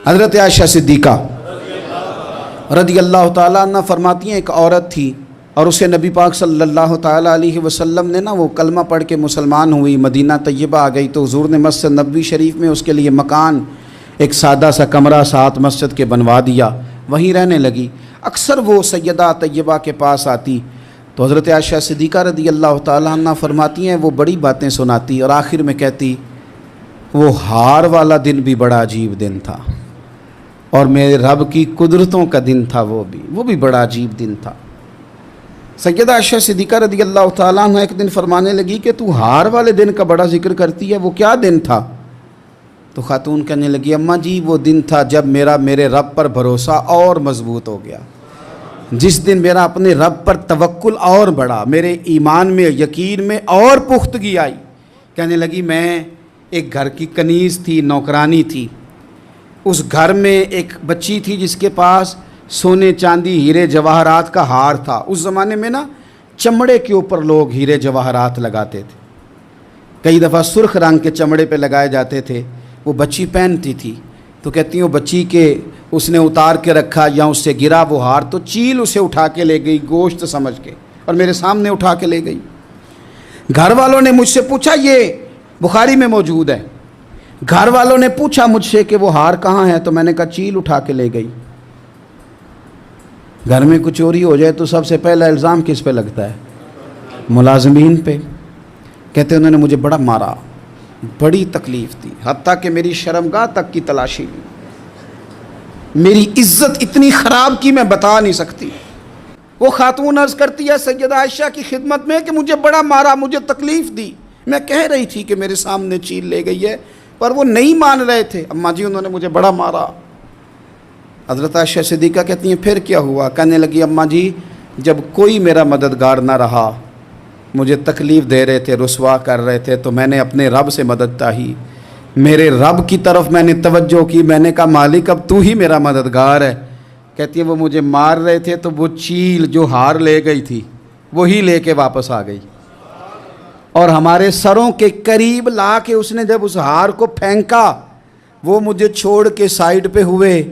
حضرت عائشہ صدیقہ رضی اللہ تعالیٰ عنہ فرماتی ہیں، ایک عورت تھی اور اسے نبی پاک صلی اللہ تعالیٰ علیہ وسلم نے وہ کلمہ پڑھ کے مسلمان ہوئی، مدینہ طیبہ آ گئی تو حضور نے مسجد نبوی شریف میں اس کے لیے مکان، ایک سادہ سا کمرہ ساتھ مسجد کے بنوا دیا، وہیں رہنے لگی۔ اکثر وہ سیدہ طیبہ کے پاس آتی تو حضرت عائشہ صدیقہ رضی اللہ تعالیٰ عنہ فرماتی ہیں وہ بڑی باتیں سناتی اور آخر میں کہتی وہ ہار والا دن بھی بڑا عجیب دن تھا اور میرے رب کی قدرتوں کا دن تھا، وہ بھی بڑا عجیب دن تھا۔ سیدہ عائشہ صدیقہ رضی اللہ تعالیٰ عنہ ایک دن فرمانے لگی کہ تو ہار والے دن کا بڑا ذکر کرتی ہے، وہ کیا دن تھا؟ تو خاتون کہنے لگی اماں جی وہ دن تھا جب میرے رب پر بھروسہ اور مضبوط ہو گیا، جس دن میرا اپنے رب پر توکل اور بڑھا، میرے ایمان میں یقین میں اور پختگی آئی۔ کہنے لگی میں ایک گھر کی کنیز تھی، نوکرانی تھی، اس گھر میں ایک بچی تھی جس کے پاس سونے چاندی ہیرے جواہرات کا ہار تھا۔ اس زمانے میں چمڑے کے اوپر لوگ ہیرے جواہرات لگاتے تھے، کئی دفعہ سرخ رنگ کے چمڑے پہ لگائے جاتے تھے، وہ بچی پہنتی تھی تو کہتی ہیں وہ بچی کے اس نے اتار کے رکھا یا اس سے گرا وہ ہار تو چیل اسے اٹھا کے لے گئی گوشت سمجھ کے اور میرے سامنے اٹھا کے لے گئی۔ گھر والوں نے مجھ سے پوچھا، یہ بخاری میں موجود ہے، گھر والوں نے پوچھا مجھ سے کہ وہ ہار کہاں ہے تو میں نے کہا چیل اٹھا کے لے گئی۔ گھر میں کچھ چوری ہو جائے تو سب سے پہلا الزام کس پہ لگتا ہے؟ ملازمین پہ۔ کہتے انہوں نے مجھے بڑا مارا، بڑی تکلیف دی، حتیٰ کہ میری شرمگاہ تک کی تلاشی لی، میری عزت اتنی خراب کی میں بتا نہیں سکتی۔ وہ خاتون عرض کرتی ہے سیدہ عائشہ کی خدمت میں کہ مجھے بڑا مارا، مجھے تکلیف دی، میں کہہ رہی تھی کہ میرے سامنے چیل لے گئی ہے پر وہ نہیں مان رہے تھے، اماں جی انہوں نے مجھے بڑا مارا۔ حضرت عائشہ صدیقہ کہتی ہیں پھر کیا ہوا؟ کہنے لگی اماں جی جب کوئی میرا مددگار نہ رہا، مجھے تکلیف دے رہے تھے، رسوا کر رہے تھے، تو میں نے اپنے رب سے مدد چاہی، میرے رب کی طرف میں نے توجہ کی، میں نے کہا مالک اب تو ہی میرا مددگار ہے۔ کہتی ہے وہ مجھے مار رہے تھے تو وہ چیل جو ہار لے گئی تھی وہی لے کے واپس آ گئی اور ہمارے سروں کے قریب لا کے اس نے جب اس ہار کو پھینکا وہ مجھے چھوڑ کے سائیڈ پہ ہوئے،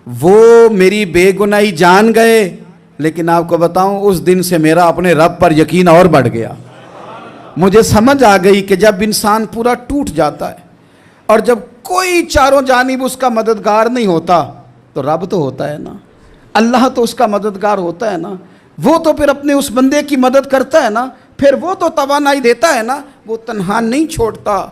وہ میری بے گناہی جان گئے، لیکن آپ کو بتاؤں اس دن سے میرا اپنے رب پر یقین اور بڑھ گیا۔ مجھے سمجھ آ گئی کہ جب انسان پورا ٹوٹ جاتا ہے اور جب کوئی چاروں جانب اس کا مددگار نہیں ہوتا تو رب تو ہوتا ہے نا، اللہ تو اس کا مددگار ہوتا ہے نا، وہ تو پھر اپنے اس بندے کی مدد کرتا ہے نا، پھر وہ تو توانائی دیتا ہے نا، وہ تنہا نہیں چھوڑتا۔